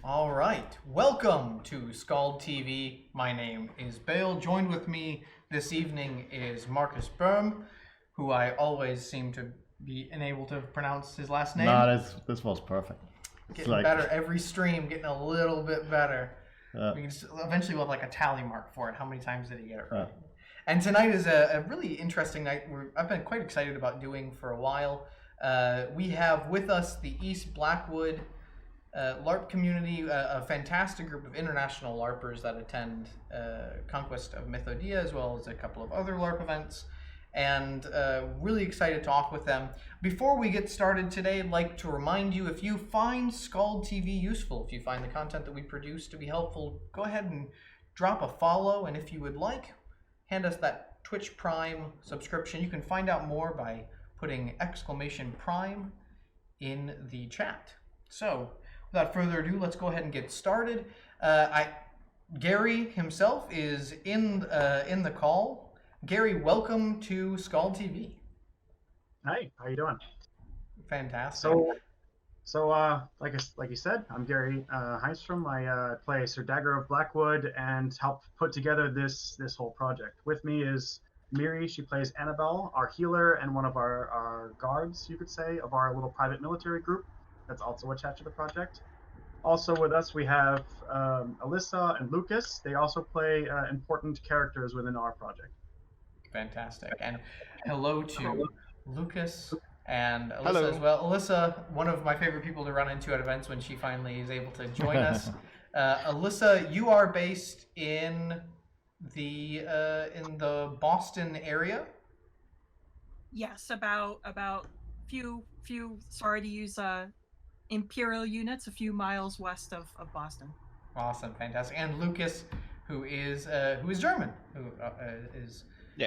All right, welcome to SKALD TV. My name is Bale. Joined with me this evening is Marcus Berm, who I always seem to be unable to pronounce his last name. No, this was perfect. It's Getting better every stream, getting a little bit better. We can eventually we'll have like a tally mark for it. How many times did he get it right? And tonight is a really interesting night. I've been quite excited about doing for a while. We have with us the East Blackwood LARP community, a fantastic group of international LARPers that attend Conquest of Mythodia, as well as a couple of other LARP events, and really excited to talk with them. Before we get started today, I'd like to remind you, if you find SKALD TV useful, if you find the content that we produce to be helpful, go ahead and drop a follow, and if you would like, hand us that Twitch Prime subscription. You can find out more by putting !Prime in the chat. So, without further ado, let's go ahead and get started. Gary himself is in the call. Gary, welcome to SKALD TV. Hi, how you doing? Fantastic. So like you said, I'm Gary Heinstrom. I play Sir Dagger of Blackwood and help put together this whole project. With me is Miri. She plays Annabelle, our healer and one of our guards, you could say, of our little private military group that's also attached to the project. Also with us we have Alyssa and Lucas. They also play important characters within our project. Fantastic. And hello to Lucas and Alyssa as well. Alyssa, one of my favorite people to run into at events when she finally is able to join us. Alyssa, you are based in the Boston area? Yes, about few sorry to use imperial units, a few miles west of Boston. Awesome, fantastic. And Lucas, who is German, who is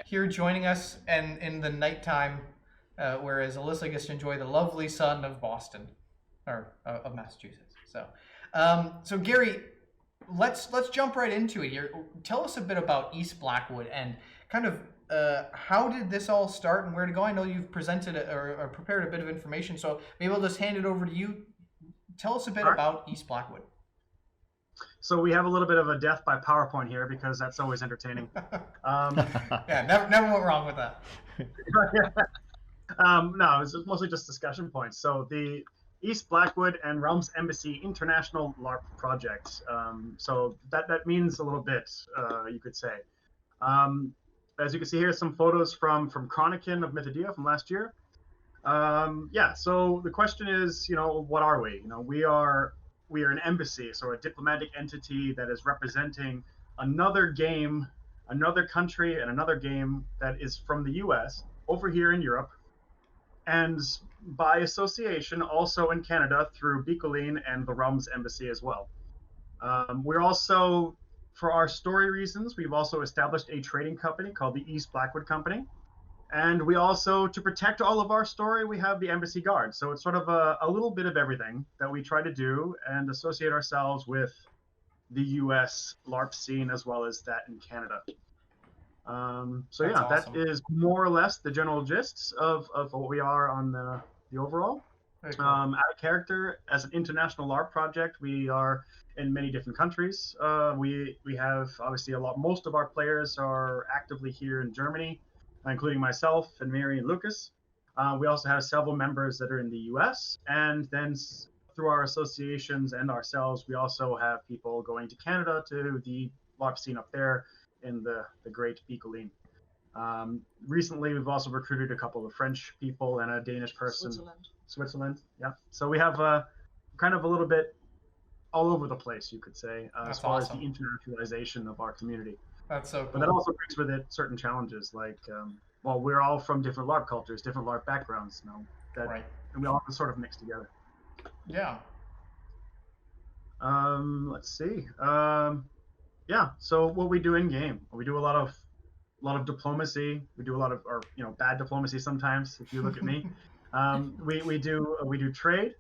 here joining us and in the nighttime, whereas Alyssa gets to enjoy the lovely sun of Boston, or of Massachusetts. So Gary, let's jump right into it here. Tell us a bit about East Blackwood and kind of how did this all start and where to go? I know you've presented or prepared a bit of information, so maybe I'll just hand it over to you. Tell us a bit about East Blackwood. So we have a little bit of a death by PowerPoint here because that's always entertaining. Yeah, never went wrong with that. No, it's mostly just discussion points. So the East Blackwood and Realms Embassy International LARP project. So that means a little bit, you could say. As you can see here, some photos from Chronican of Mythodia from last year. Yeah, so the question is, what are we? We are an embassy, so a diplomatic entity that is representing another game, another country, and another game that is from the US over here in Europe, and by association also in Canada through Bicoline and the Realms Embassy as well. We're also, for our story reasons, we've also established a trading company called the East Blackwood Company. And we also, to protect all of our story, we have the Embassy Guard. So it's sort of a little bit of everything that we try to do and associate ourselves with the US LARP scene as well as that in Canada. So yeah, awesome. That is more or less the general gist of what we are on the overall. Cool. Out of character, as an international LARP project, we are in many different countries. We have obviously most of our players are actively here in Germany, including myself and Mary and Lucas. We also have several members that are in the US, and then through our associations and ourselves, we also have people going to Canada to the LARP scene up there in the great Bicoline. Recently, we've also recruited a couple of French people and a Danish person. Switzerland, yeah. So we have kind of a little bit all over the place, you could say, as far as the internationalization of our community. That's so cool. But that also brings with it certain challenges, like, well, we're all from different LARP cultures, different LARP backgrounds, right. And we all have to sort of mix together. Yeah. Let's see. Yeah. So what we do in game, we do a lot of diplomacy. We do a lot of, or bad diplomacy sometimes. If you look at me, we do trade.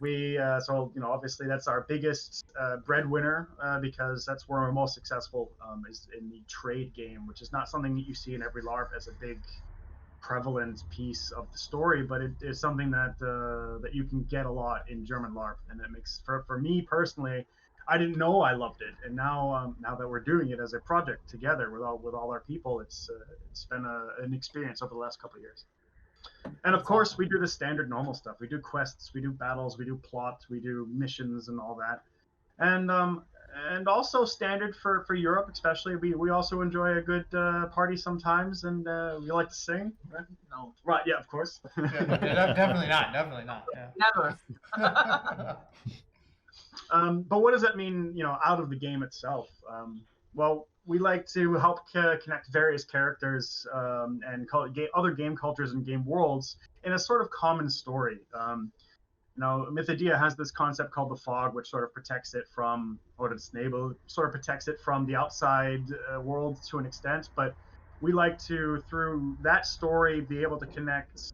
So obviously that's our biggest breadwinner because that's where we're most successful is in the trade game, which is not something that you see in every LARP as a big prevalent piece of the story, but it is something that that you can get a lot in German LARP, and it makes for me personally, I didn't know I loved it, and now now that we're doing it as a project together with all our people, it's been an experience over the last couple of years. And of course, we do the standard normal stuff. We do quests, we do battles, we do plot, we do missions, and all that. And also standard for Europe, especially. We also enjoy a good party sometimes, and we like to sing. Right? No, Right? Yeah, of course. Definitely not. Definitely not. Yeah. never. But what does that mean, out of the game itself? Well, we like to help connect various characters and other game cultures and game worlds in a sort of common story. Mythodia has this concept called the fog, which sort of protects it from, or its neighbor sort of protects it from the outside world to an extent. But we like to, through that story, be able to connect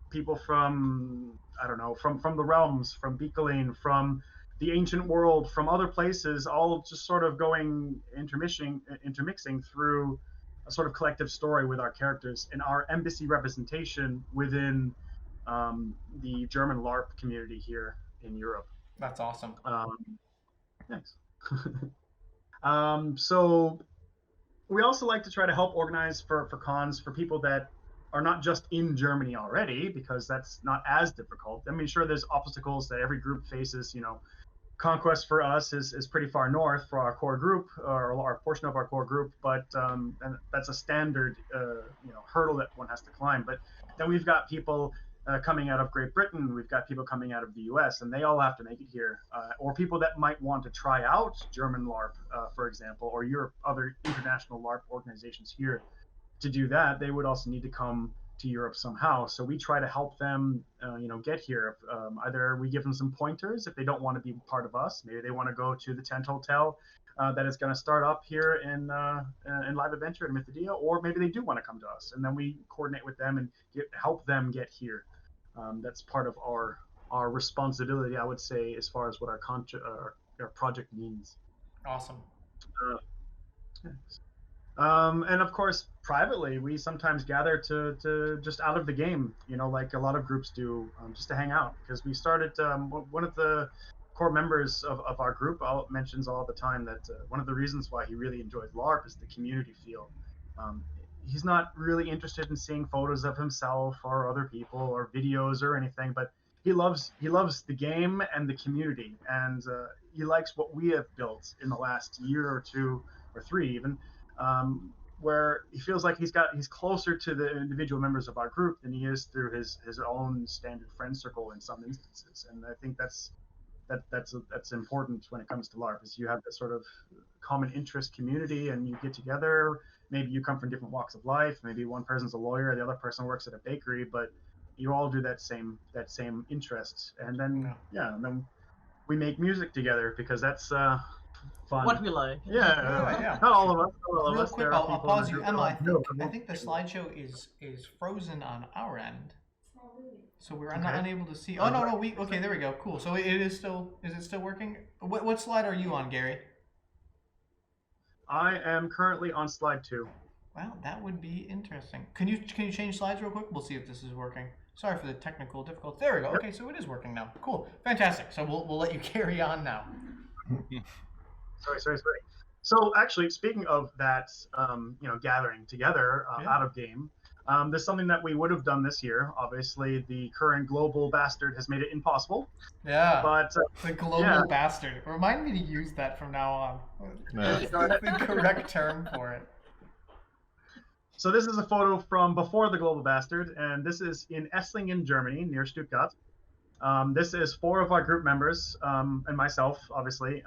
people from, I don't know, from the realms, from Bikoline, from the ancient world, from other places, all just sort of going intermixing through a sort of collective story with our characters and our embassy representation within the German LARP community here in Europe. That's awesome. Thanks. So we also like to try to help organize for cons for people that are not just in Germany already, because that's not as difficult. I mean, sure, there's obstacles that every group faces. Conquest for us is pretty far north for our core group, or our portion of our core group, but and that's a standard hurdle that one has to climb. But then we've got people coming out of Great Britain, we've got people coming out of the US, and they all have to make it here. Or people that might want to try out German LARP, for example, or other international LARP organizations here. To do that, they would also need to come to Europe somehow. So we try to help them, get here. Either we give them some pointers if they don't want to be part of us. Maybe they want to go to the tent hotel that is going to start up here in Live Adventure in Mythodia, or maybe they do want to come to us, and then we coordinate with them and help them get here. That's part of our responsibility, I would say, as far as what our project means. Awesome. And of course, privately, we sometimes gather to just out of the game, like a lot of groups do, just to hang out. Because we started, one of the core members of our group mentions all the time that one of the reasons why he really enjoys LARP is the community feel. He's not really interested in seeing photos of himself or other people or videos or anything, but he loves the game and the community, and he likes what we have built in the last year or two or three even. Where he feels like he's closer to the individual members of our group than he is through his own standard friend circle in some instances. And I think that's important when it comes to LARP, is you have this sort of common interest community, and you get together. Maybe you come from different walks of life. Maybe one person's a lawyer, the other person works at a bakery, but you all do that same interest. And then and then we make music together, because that's fun. What we like. Yeah. Not all of us. Real quick, I'll pause you, Emma. I think the slideshow is frozen on our end, so we're not unable to see. Oh no, okay, there we go. Cool. So it is still. Is it still working? What slide are you on, Gary? I am currently on slide 2. Wow, that would be interesting. Can you change slides real quick? We'll see if this is working. Sorry for the technical difficulties. There we go. Okay, so it is working now. Cool, fantastic. So we'll let you carry on now. Sorry. So actually, speaking of that, gathering together out of game, there's something that we would have done this year. Obviously, the current global bastard has made it impossible. Yeah. But the global bastard. Remind me to use that from now on. That's the correct term for it. So this is a photo from before the global bastard, and this is in Esslingen, Germany, near Stuttgart. This is 4 of our group members and myself, obviously,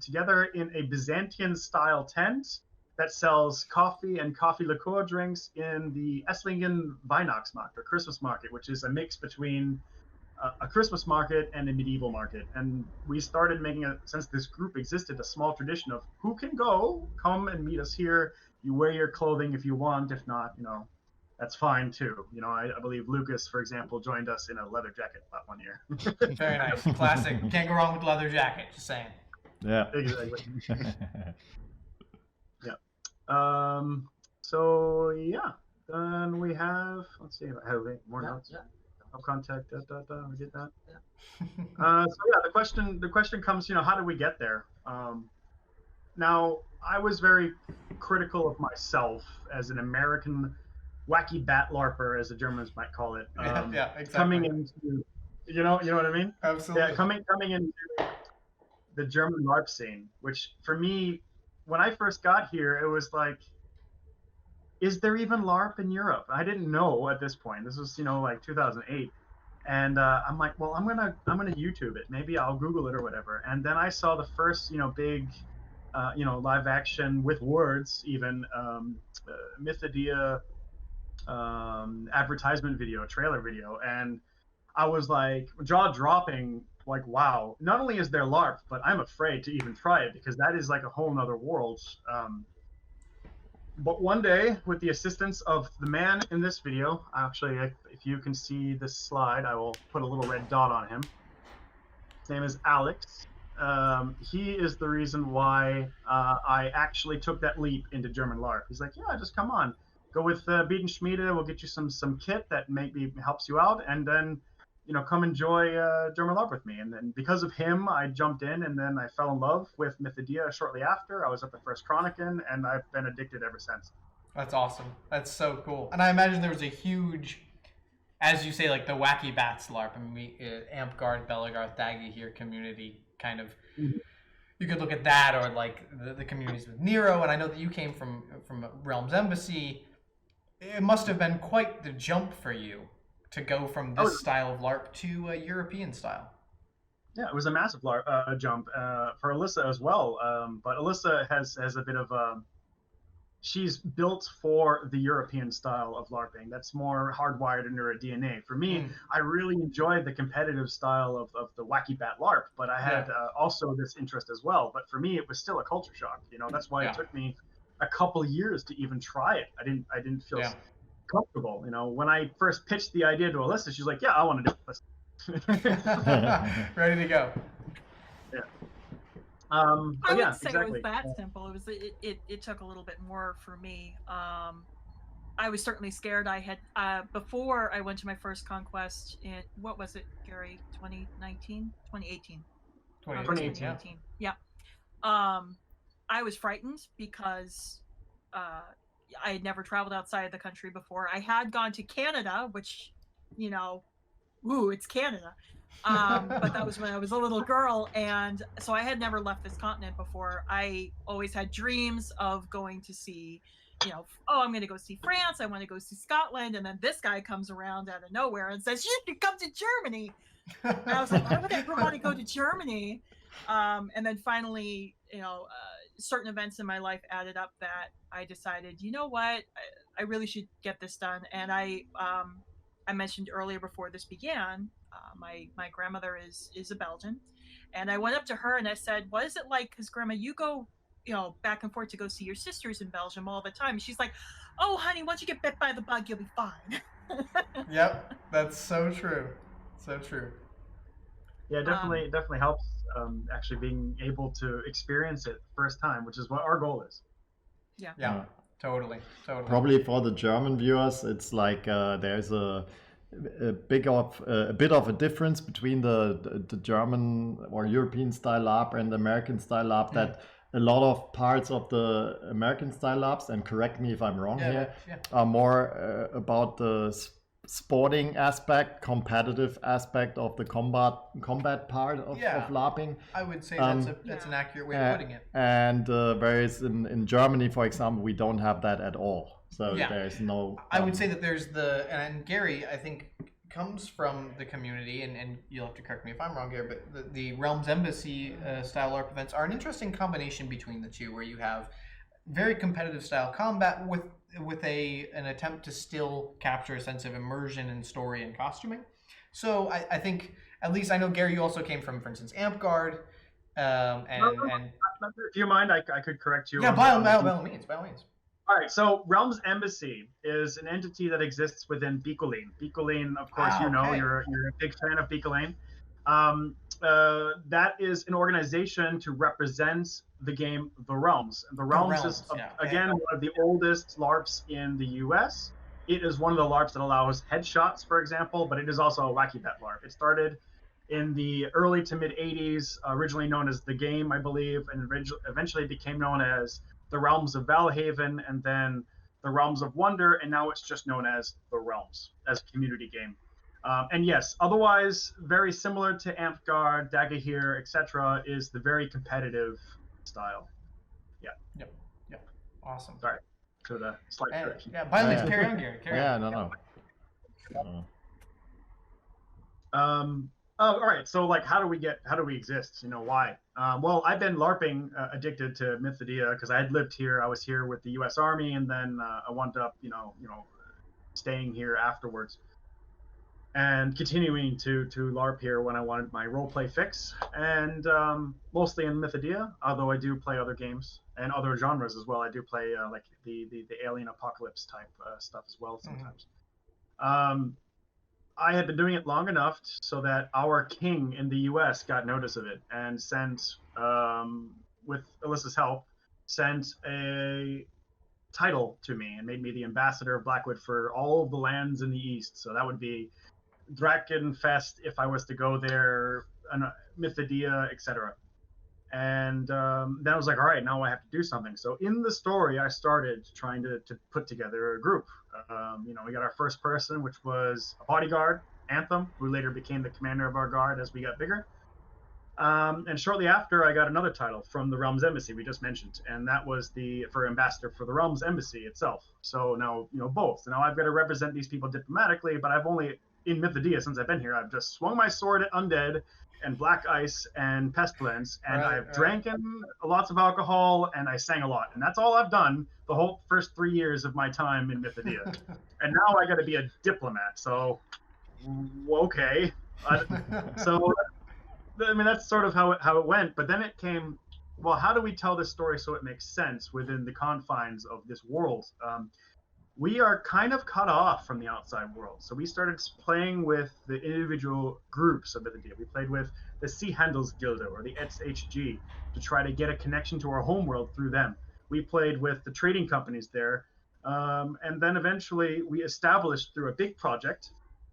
together in a Byzantine-style tent that sells coffee and coffee liqueur drinks in the Esslingen Weihnachtsmarkt, or Christmas market, which is a mix between a Christmas market and a medieval market. And we started making, since this group existed, a small tradition of who can come and meet us here. You wear your clothing if you want. If not, that's fine too. I believe Lucas, for example, joined us in a leather jacket that one year. Very nice. Classic. Can't go wrong with leather jacket, just saying. Yeah. Exactly. Yeah. So yeah. Then we have, let's see, have we more Yeah, notes? yeah. No contact, we did that. Yeah. So yeah, the question comes, how did we get there? Now, I was very critical of myself as an American wacky bat LARPer, as the Germans might call it. Yeah, exactly. Coming into, you know what I mean? Absolutely. Yeah, coming into the German LARP scene, which for me, when I first got here, it was like, is there even LARP in Europe? I didn't know at this point. This was, like 2008. And I'm like, well, I'm gonna YouTube it. Maybe I'll Google it or whatever. And then I saw the first, big, live action with words, even Mythodia advertisement video, trailer video, and I was like jaw dropping. Like, wow! Not only is there LARP, but I'm afraid to even try it because that is like a whole nother world. But one day, with the assistance of the man in this video, actually, if you can see this slide, I will put a little red dot on him. His name is Alex. He is the reason why I actually took that leap into German LARP. He's like, yeah, just come on. Go with Biedenschmiede. We'll get you some kit that maybe helps you out. And then, come enjoy German LARP with me. And then because of him, I jumped in and then I fell in love with Mythodia shortly after. I was at the first Chronican and I've been addicted ever since. That's awesome. That's so cool. And I imagine there was a huge, as you say, like the Wacky Bats LARP. I mean, Amtgard, Bellegarth, Daggy here community kind of. Mm-hmm. You could look at that or like the communities with Nero. And I know that you came from Realms Embassy. It must have been quite the jump for you to go from this style of LARP to a European style. Yeah, it was a massive jump for Alyssa as well. But Alyssa has a bit of she's built for the European style of LARPing. That's more hardwired into her DNA. For me, I really enjoyed the competitive style of the Wacky Bat LARP, but I had also this interest as well. But for me, it was still a culture shock. That's why it took me a couple years to even try it. I didn't feel comfortable. When I first pitched the idea to Alyssa, she's like, "Yeah, I want to do it." Ready to go. Yeah. I wouldn't say it was that simple. It took a little bit more for me. I was certainly scared. I had before I went to my first conquest in what was it, Gary? 2019, 2018. 2018. Yeah. I was frightened because I had never traveled outside of the country before. I had gone to Canada, which, it's Canada. But that was when I was a little girl, and so I had never left this continent before. I always had dreams of going to see, I'm going to go see France. I want to go see Scotland, and then this guy comes around out of nowhere and says, "You should come to Germany." And I was like, "Why would I ever want to go to Germany?" And then finally, certain events in my life added up that I decided, you know what, I really should get this done. And I mentioned earlier before this began, my grandmother is a Belgian, and I went up to her and I said, "What is it like? Because Grandma, you go, back and forth to go see your sisters in Belgium all the time." And she's like, "Oh, honey, once you get bit by the bug, you'll be fine." Yep, that's so true, so true. Yeah, definitely helps. Actually being able to experience it first time, which is what our goal is. Yeah, totally. Probably for the German viewers, it's like there's a bit of a difference between the German or European style LARP and the American style LARP. That a lot of parts of the American style LARPs, and correct me if I'm wrong here, are more about the sporting aspect, competitive aspect of the combat part of LARPing. I would say that's an accurate way of putting it. And whereas in Germany, for example, we don't have that at all. So there's no... I would say that there's and Gary, I think, comes from the community, and you'll have to correct me if I'm wrong, Gary, but the Realms Embassy style LARP events are an interesting combination between the two, where you have very competitive style combat with an attempt to still capture a sense of immersion and story and costuming. So I think, at least I know, Gary, you also came from, for instance, Amtgard. If you mind, I could correct you. Yeah, by all means. All right, so Realms Embassy is an entity that exists within Bicolane. Bicolane, of course, you're a big fan of Bicolane. That is an organization to represent the game The Realms. The Realms is, again, one of the oldest LARPs in the US. it is one of the LARPs that allows headshots, for example, but it is also a wacky bet LARP. It started in the early to mid 80s, originally known as The Game, I believe, and eventually became known as the Realms of Valhaven, and then the Realms of Wonder, and now it's just known as the Realms as a community game. And yes, otherwise very similar to Amtgard, Dagahir, etc., is the very competitive style. Yeah. Yep. Awesome. Sorry for the slight correction. Yeah, by all means, carry on, Gary. Carry on. No. All right. So, like, how do we exist? You know, why? Well, I've been LARPing addicted to Mythodia because I had lived here. I was here with the U.S. Army, and then I wound up, staying here afterwards and continuing to LARP here when I wanted my roleplay fix, and mostly in Mythodia, although I do play other games and other genres as well. I do play like the alien apocalypse type stuff as well sometimes. I had been doing it long enough so that our king in the U.S. got notice of it and sent, with Alyssa's help, sent a title to me and made me the ambassador of Blackwood for all of the lands in the East. So that would be Drakenfest if I was to go there, Mythodia, etc. And then I was like, all right, now I have to do something. So in the story, I started trying to put together a group. We got our first person, which was a bodyguard, Anthem, who later became the commander of our guard as we got bigger. And shortly after, I got another title from the Realms Embassy we just mentioned, and that was for ambassador for the Realms Embassy itself. So now, both. So now I've got to represent these people diplomatically, but I've only, in Mythodia, since I've been here, I've just swung my sword at undead and black ice and pestilence, and I've drank lots of alcohol, and I sang a lot, and that's all I've done the whole first 3 years of my time in Mythodia. And now I got to be a diplomat. So, okay. So, I mean, that's sort of how it went. But then it came, well, how do we tell this story so it makes sense within the confines of this world? We are kind of cut off from the outside world. So we started playing with the individual groups of Mythodia. We played with the Sea Handels Gilde or the SHG to try to get a connection to our homeworld through them. We played with the trading companies there. And then eventually we established through a big project,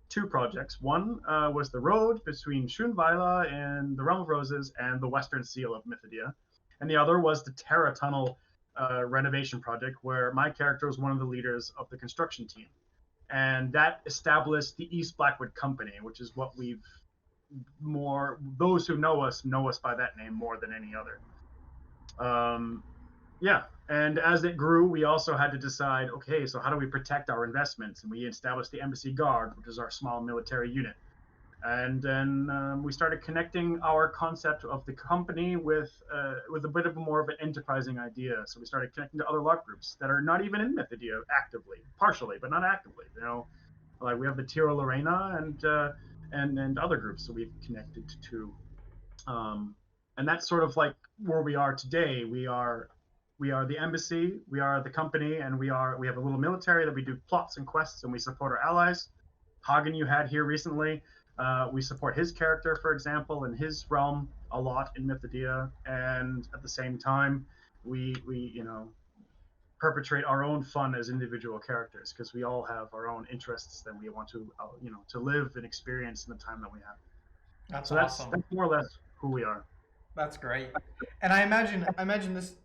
2 projects. One was the road between Schönweiler and the Realm of Roses and the Western Seal of Mythodia. And the other was the Terra Tunnel renovation project, where my character was one of the leaders of the construction team, and that established the East Blackwood Company, which is what those who know us by that name more than any other. And as it grew, we also had to decide, okay, so how do we protect our investments? And we established the Embassy Guard, which is our small military unit. And then we started connecting our concept of the company with a bit of more of an enterprising idea. So we started connecting to other LARP groups that are not even in Mythodia actively, partially, but not actively. Like we have the Tira Lorena and other groups that we've connected to. And that's sort of like where we are today. We are the embassy, we are the company, and we have a little military that we do plots and quests, and we support our allies. Hagen you had here recently. We support his character, for example, in his realm a lot in Mythodia, and at the same time, we perpetrate our own fun as individual characters because we all have our own interests that we want to live and experience in the time that we have. That's awesome. That's more or less who we are. That's great. And I imagine this,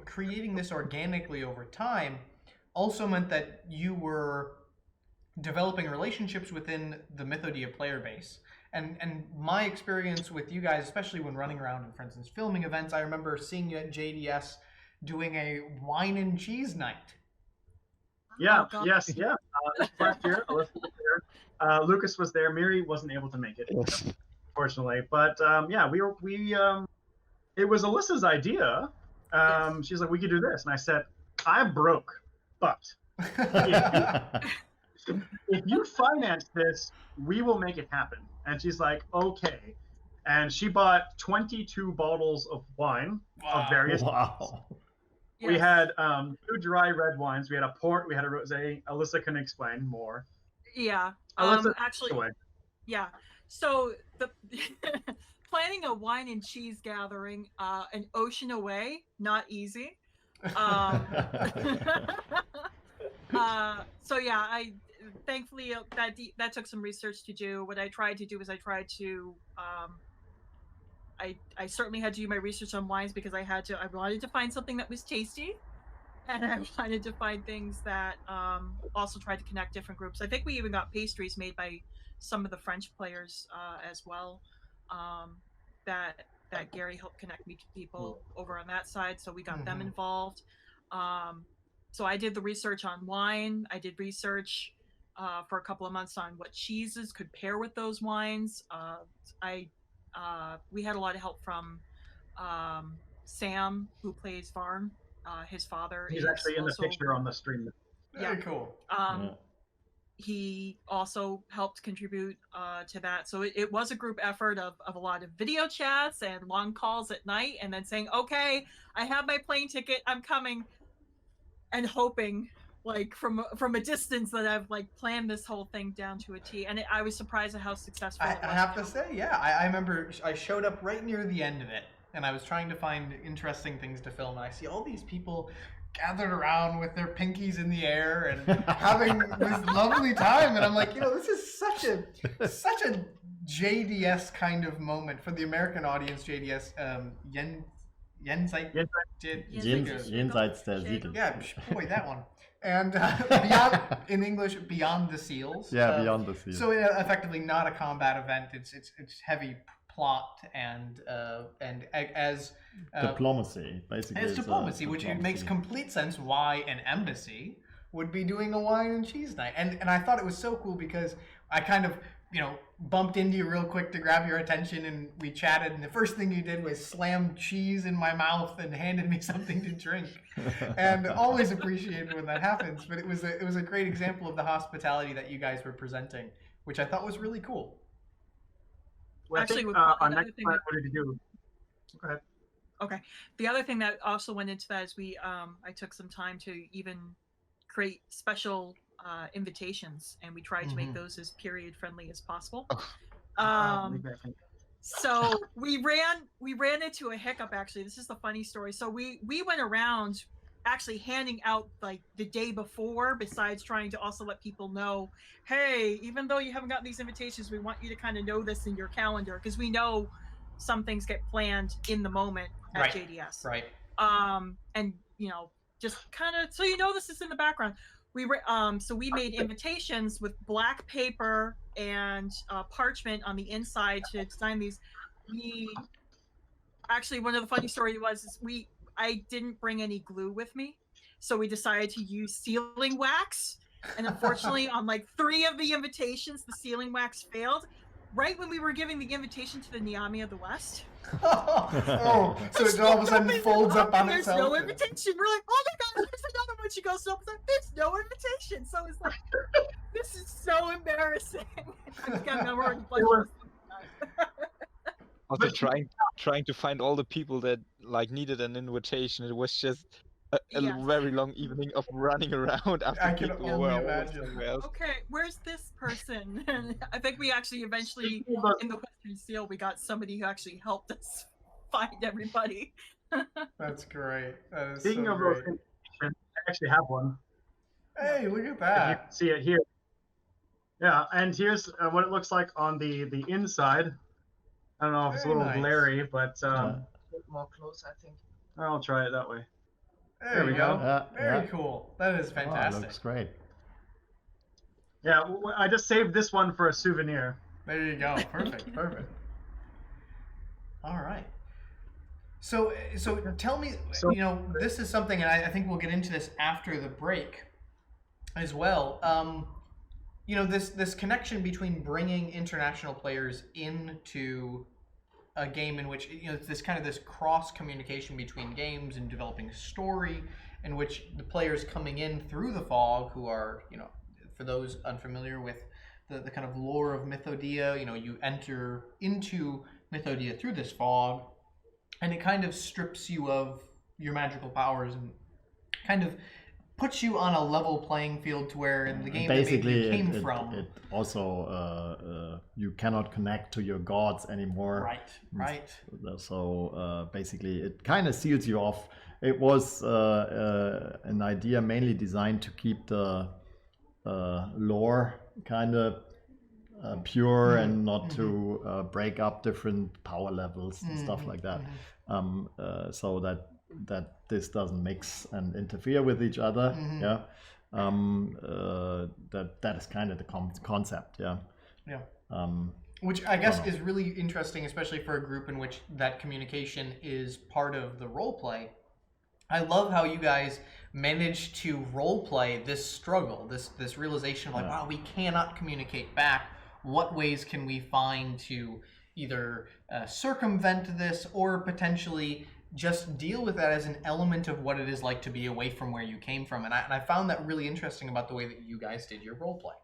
creating this organically over time also meant that you were developing relationships within the Mythodia player base. And my experience with you guys, especially when running around and, for instance, filming events, I remember seeing you at JDS doing a wine and cheese night. Yeah, last year, Alyssa was there. Lucas was there. Miri wasn't able to make it, unfortunately. But it was Alyssa's idea. She's like, we could do this. And I said, I'm broke, but if you finance this, we will make it happen. And she's like, okay. And she bought 22 bottles of wine of various types. Yes. We had 2 dry red wines. We had a port. We had a rosé. Alyssa can explain more. Yeah. Alyssa, actually, yeah. So the planning a wine and cheese gathering, an ocean away, not easy. So yeah, thankfully that took some research to do. What I tried to do is I certainly had to do my research on wines because I wanted to find something that was tasty, and I wanted to find things that also tried to connect different groups. I think we even got pastries made by some of the French players as well. That Gary helped connect me to people over on that side, so we got them involved. So I did the research on wine. I did research for a couple of months on what cheeses could pair with those wines. We had a lot of help from Sam, who plays Varn. His father. He's actually in the picture on the stream. Very cool. He also helped contribute to that. So it was a group effort of a lot of video chats and long calls at night, and then saying, okay, I have my plane ticket, I'm coming, and hoping like from a distance that I've like planned this whole thing down to a T. And I was surprised at how successful it was. I have to say, yeah, I remember I showed up right near the end of it, and I was trying to find interesting things to film, and I see all these people gathered around with their pinkies in the air and having this lovely time, and I'm like, this is such a JDS kind of moment for the American audience. JDS, Jenseits der Siegel. Yeah, boy, that one. And beyond, in English, Beyond the Seals. Yeah, Beyond the Seals. So effectively not a combat event. It's heavy plot and as diplomacy, basically. It's diplomacy, which it makes complete sense why an embassy would be doing a wine and cheese night. And I thought it was so cool because I kind of bumped into you real quick to grab your attention, and we chatted, and the first thing you did was slam cheese in my mouth and handed me something to drink. And always appreciated when that happens, but it was a great example of the hospitality that you guys were presenting, which I thought was really cool. Well, actually, our next plan, what did you do? Go ahead. Okay. The other thing that also went into that is I took some time to even create special invitations, and we tried to make those as period friendly as possible. So we ran into a hiccup. Actually, this is the funny story. So we went around actually handing out like the day before, besides trying to also let people know, hey, even though you haven't gotten these invitations, we want you to kind of know this in your calendar, because we know some things get planned in the moment at JDS. Right. And just kind of so this is in the background. So we made invitations with black paper and parchment on the inside to design these. Actually, one of the funny stories was I didn't bring any glue with me, so we decided to use sealing wax. And unfortunately, on like 3 of the invitations, the sealing wax failed. Right when we were giving the invitation to the Niami of the West. So it all of a sudden folds up on there's itself. There's no invitation. We're like, oh my god, there's another one. She goes up, there's no invitation. So it's like, this is so embarrassing. Also trying to find all the people that like needed an invitation. It was just a very long evening of running around after I can people only were imagine. Okay, where's this person? And I think we actually eventually, in the Western Seal, we got somebody who actually helped us find everybody. That's great. That is Speaking so of great. those invitations, I actually have one. Hey, look at You that. can see it here. Yeah, and here's what it looks like on the inside. I don't know if it's a Very little nice. glary, but More close, I think. I'll try it that way. There we go. Very Yeah. cool. That is Oh, it fantastic. looks great. Yeah, I just saved this one for a souvenir. There you go. Perfect. Perfect. All right. So tell me, this is something, and I think we'll get into this after the break as well. This connection between bringing international players into a game in which it's this cross communication between games and developing a story in which the players coming in through the fog, who are for those unfamiliar with the kind of lore of Mythodia, you enter into Mythodia through this fog, and it kind of strips you of your magical powers and kind of puts you on a level playing field to where in the game basically that maybe you came from. It also you cannot connect to your gods anymore. Right. So basically, it kind of seals you off. It was an idea mainly designed to keep the lore kind of pure and not to break up different power levels and stuff like that, so that this doesn't mix and interfere with each other. That is kind of the concept. Which I guess is really interesting, especially for a group in which that communication is part of the role play. I love how you guys managed to role play this struggle, this realization of like, wow, we cannot communicate back. What ways can we find to either circumvent this or potentially just deal with that as an element of what it is like to be away from where you came from? And I found that really interesting about the way that you guys did your role play.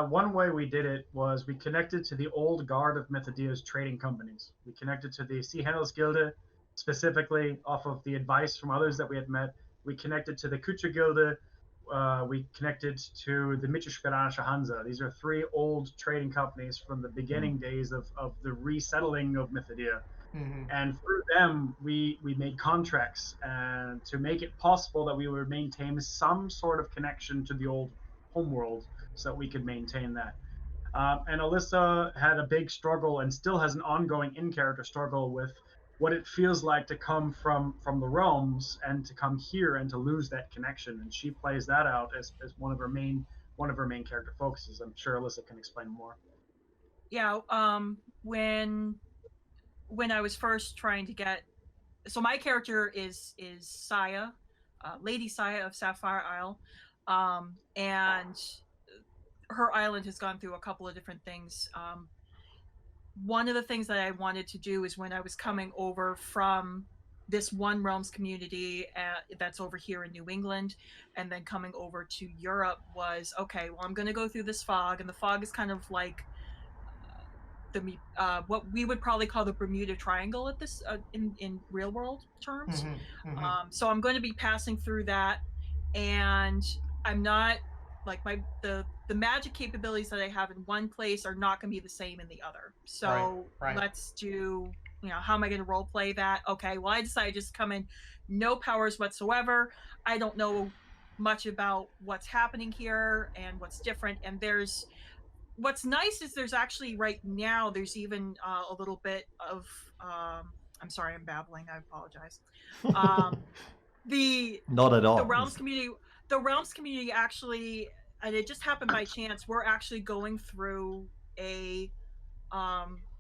One way we did it was we connected to the old guard of Methodia's trading companies. We connected to the Seehandelsgilde, specifically off of the advice from others that we had met. We connected to the Kutschergilde. We connected to the Mittelspiranische Hansa. These are 3 old trading companies from the beginning days of the resettling of Methodia. And through them, we made contracts and to make it possible that we would maintain some sort of connection to the old homeworld so that we could maintain that. And Alyssa had a big struggle and still has an ongoing in-character struggle with what it feels like to come from the realms and to come here and to lose that connection. And she plays that out as one of her main character focuses. I'm sure Alyssa can explain more. Yeah, when I was first trying to get, so my character is Saya, Lady Saya of Sapphire Isle, and her island has gone through a couple of different things. One of the things that I wanted to do is when I was coming over from this one Realms community that's over here in New England and then coming over to Europe was, okay, well, I'm going to go through this fog, and the fog is kind of like what we would probably call the Bermuda Triangle at this in real world terms. So I'm going to be passing through that, and I'm not like the magic capabilities that I have in one place are not going to be the same in the other. So let's do, how am I going to role play that? Okay, well, I decided just come in, no powers whatsoever. I don't know much about what's happening here and what's different. And what's nice is there's actually right now, there's even a little bit of, I'm sorry, I'm babbling. I apologize. Not at all. The Realms community actually, and it just happened by chance, we're actually going through a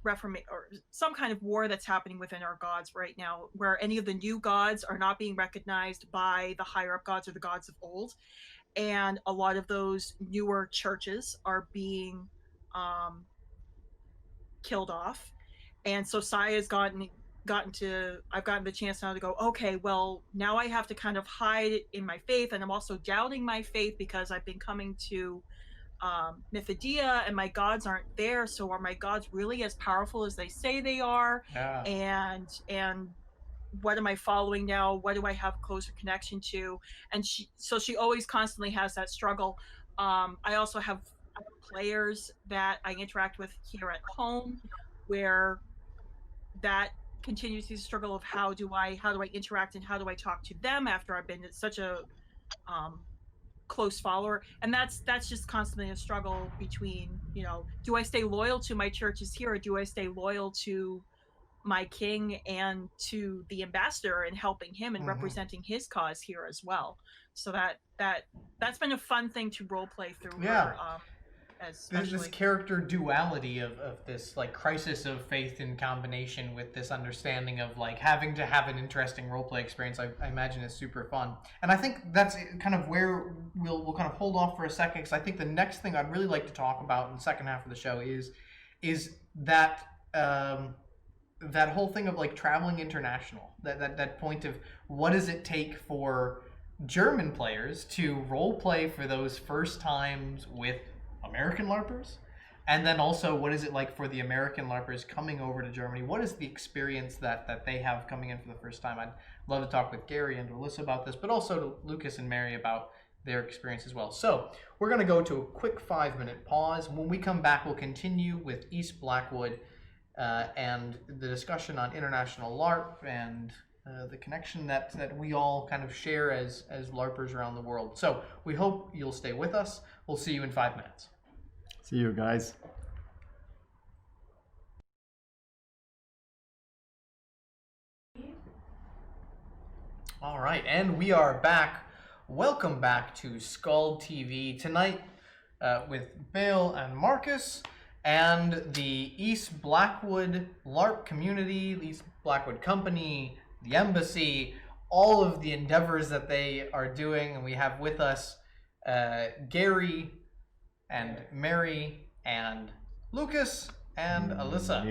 reformation or some kind of war that's happening within our gods right now, where any of the new gods are not being recognized by the higher up gods or the gods of old. And a lot of those newer churches are being killed off. And so Saya's I've gotten the chance now to go, okay, well, now I have to kind of hide in my faith, and I'm also doubting my faith because I've been coming to Mythodia and my gods aren't there. So are my gods really as powerful as they say they are? And what am I following now? What do I have a closer connection to? And she always constantly has that struggle. I also have players that I interact with here at home where that continues the struggle of how do I interact and how do I talk to them after I've been such a close follower. And that's just constantly a struggle between, do I stay loyal to my churches here, or do I stay loyal to my king and to the ambassador and helping him and representing his cause here as well. So that's been a fun thing to role play through. There's this character duality of this like crisis of faith in combination with this understanding of like having to have an interesting roleplay experience. I imagine is super fun, and I think that's kind of where we'll kind of hold off for a second, because I think the next thing I'd really like to talk about in the second half of the show is that that whole thing of like traveling international. That point of what does it take for German players to role play for those first times with American LARPers, and then also what is it like for the American LARPers coming over to Germany? What is the experience that they have coming in for the first time? I'd love to talk with Gary and Alyssa about this, but also to Lucas and Mary about their experience as well. So we're going to go to a quick 5-minute pause. When we come back, we'll continue with East Blackwood and the discussion on international LARP and the connection that we all kind of share as LARPers around the world. So we hope you'll stay with us. We'll see you in 5 minutes. See you guys. All right, and we are back. Welcome back to SKALD TV tonight with Bale and Marcus and the East Blackwood LARP community, the East Blackwood company, the embassy, all of the endeavors that they are doing. And we have with us Gary and Mary and Lucas and Alyssa.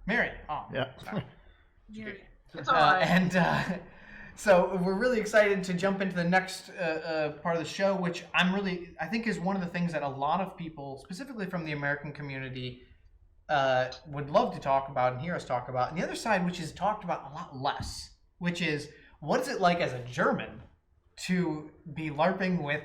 Mary. Oh, yeah. Sorry. Gary. It's all right. So we're really excited to jump into the next part of the show, which I think is one of the things that a lot of people, specifically from the American community, would love to talk about and hear us talk about. And the other side, which is talked about a lot less, which is what is it like as a German to be LARPing with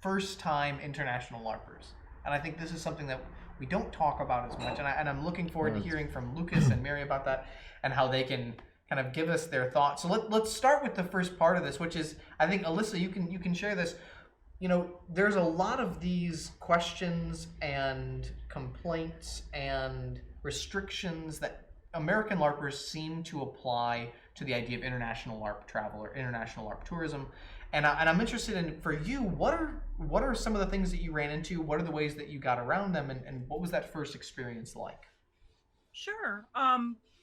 first-time international LARPers? And I think this is something that we don't talk about as much. And I'm looking forward to hearing from Lucas and Mary about that and how they can kind of give us their thoughts. So let's start with the first part of this, which is, I think, Alyssa, you can share this. You know, there's a lot of these questions and complaints and restrictions that American LARPers seem to apply to the idea of international LARP travel or international LARP tourism. And I'm interested in, for you, what are some of the things that you ran into? What are the ways that you got around them? And what was that first experience like? Sure.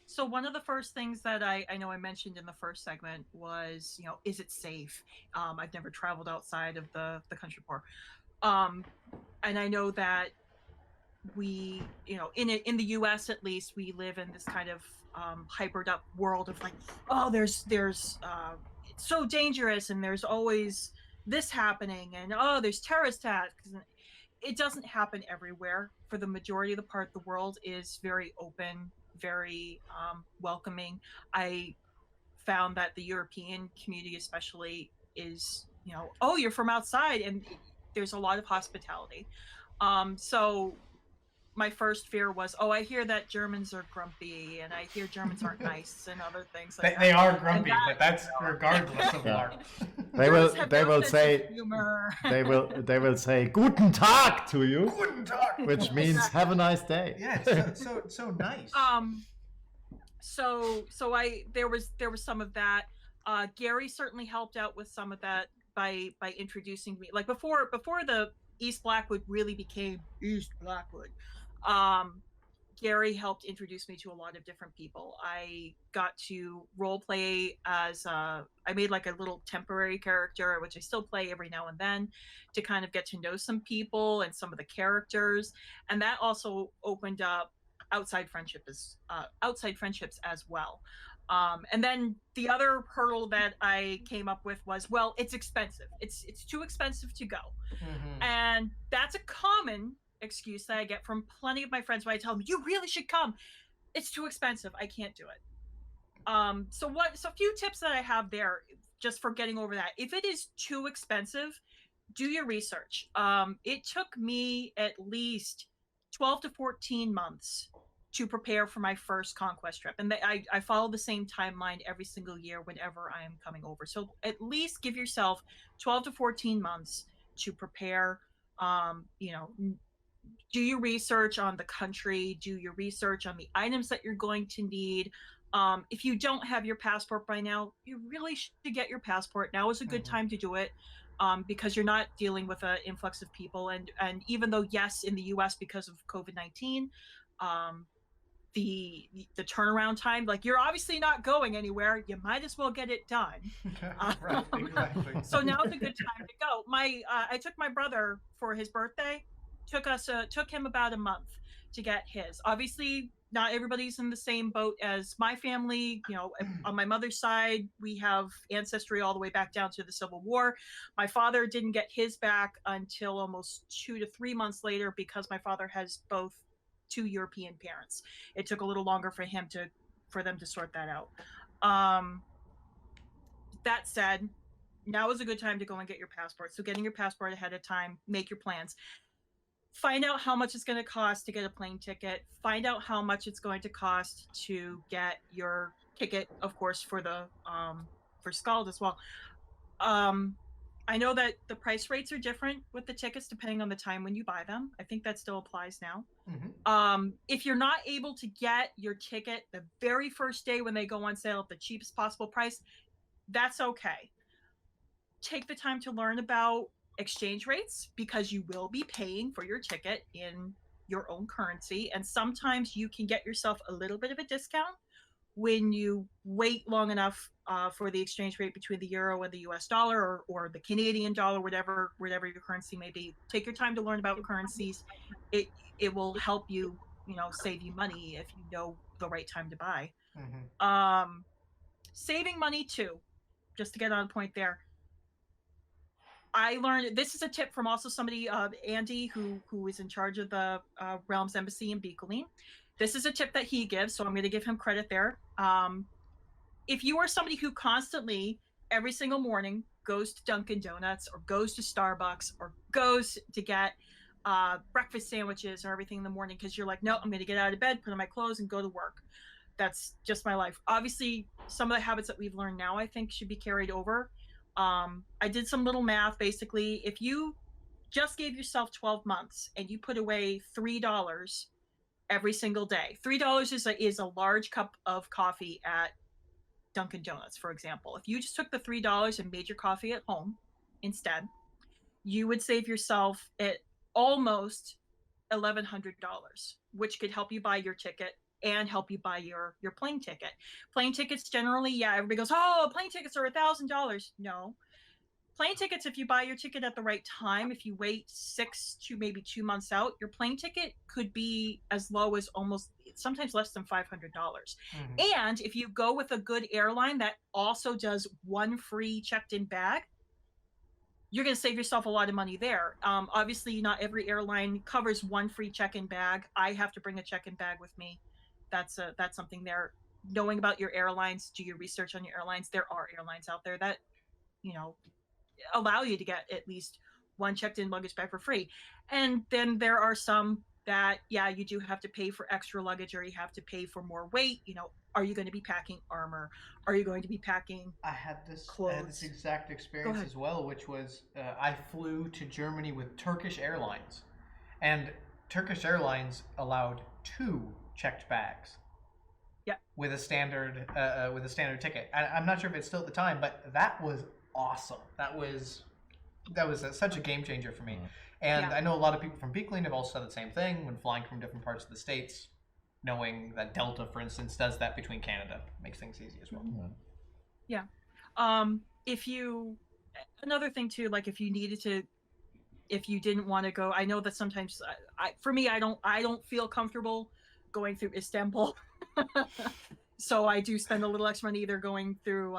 So one of the first things that I know I mentioned in the first segment was, is it safe? I've never traveled outside of the country before. And I know that we, in the US at least, we live in this kind of hypered up world of like, oh, there's it's so dangerous and there's always this happening and oh, there's terrorist attacks. It doesn't happen everywhere. For the majority of the part, the world is very open, very welcoming. I found that the European community especially is, oh, you're from outside, and there's a lot of hospitality. So my first fear was, oh, I hear that Germans are grumpy, and I hear Germans aren't nice, and other things like they are grumpy, but that's regardless of LARP. They will say they will say Guten Tag to you, Guten Tag, which means have a nice day. Yeah, so nice. So there was some of that. Gary certainly helped out with some of that by introducing me. Like before the East Blackwood really became East Blackwood, Gary helped introduce me to a lot of different people. I got to role play as I made like a little temporary character, which I still play every now and then, to kind of get to know some people and some of the characters, and that also opened up outside friendships as well. And then the other hurdle that I came up with was, well, it's expensive. It's too expensive to go. Mm-hmm. And that's a common excuse that I get from plenty of my friends when I tell them, you really should come. It's too expensive. I can't do it. So a few tips that I have there just for getting over that. If it is too expensive, do your research. It took me at least 12 to 14 months to prepare for my first conquest trip. And I follow the same timeline every single year whenever I am coming over. So at least give yourself 12 to 14 months to prepare. Do your research on the country, do your research on the items that you're going to need. If you don't have your passport by now, you really should get your passport. Now is a good time to do it. Because you're not dealing with an influx of people. And even though, yes, in the US, because of COVID-19, the turnaround time, like, you're obviously not going anywhere, you might as well get it done. Right, exactly. So now's a good time to go. I took my brother for his birthday. Took him about a month to get his. Obviously, not everybody's in the same boat as my family. On my mother's side, we have ancestry all the way back down to the Civil War. My father didn't get his back until almost 2 to 3 months later because my father has both 2 European parents. It took a little longer for them to sort that out. That said, now is a good time to go and get your passport. So getting your passport ahead of time, make your plans. find out how much it's going to cost to get a plane ticket. Find out how much it's going to cost to get your ticket, of course, for the for SKALD as well. I know that the price rates are different with the tickets depending on the time when you buy them. I think that still applies now. If you're not able to get your ticket the very first day when they go on sale at the cheapest possible price, that's okay. Take the time to learn about exchange rates, because you will be paying for your ticket in your own currency, and sometimes you can get yourself a little bit of a discount when you wait long enough for the exchange rate between the euro and the US dollar, or the Canadian dollar, whatever your currency may be. Take your time to learn about currencies. It will help you, save you money if you know the right time to buy. Saving money too, just to get on point there. I learned, this is a tip from also somebody, Andy, who is in charge of the Realms Embassy in Beekling. This is a tip that he gives, so I'm going to give him credit there. If you are somebody who constantly, every single morning, goes to Dunkin' Donuts or goes to Starbucks or goes to get breakfast sandwiches or everything in the morning because you're like, no, I'm going to get out of bed, put on my clothes, and go to work. That's just my life. Obviously, some of the habits that we've learned now, I think, should be carried over. I did some little math. Basically, if you just gave yourself 12 months and you put away $3 every single day, $3 is a large cup of coffee at Dunkin' Donuts, for example. If you just took the $3 and made your coffee at home instead, you would save yourself at almost $1,100, which could help you buy your ticket and help you buy your plane ticket. Plane tickets generally, everybody goes, oh, plane tickets are $1,000. No. Plane tickets, if you buy your ticket at the right time, if you wait 6 to maybe 2 months out, your plane ticket could be as low as almost, sometimes less than $500. And if you go with a good airline that also does one free checked-in bag, you're going to save yourself a lot of money there. Obviously, not every airline covers one free check-in bag. I have to bring a check-in bag with me. That's something there. Knowing about your airlines, do your research on your airlines. There are airlines out there that, allow you to get at least one checked-in luggage bag for free. And then there are some that, you do have to pay for extra luggage, or you have to pay for more weight. Are you going to be packing armor? Are you going to be packing clothes? I had this exact experience as well, which was I flew to Germany with Turkish Airlines, and Turkish Airlines allowed 2 checked bags. With a standard ticket. I'm not sure if it's still at the time, but that was awesome. That was such a game changer for me. And I know a lot of people from Beekling have also said the same thing when flying from different parts of the States, knowing that Delta, for instance, does that between Canada. Makes things easy as well. Another thing too, like if you didn't want to go, I know that sometimes for me, I don't feel comfortable going through Istanbul. So I do spend a little extra money either going through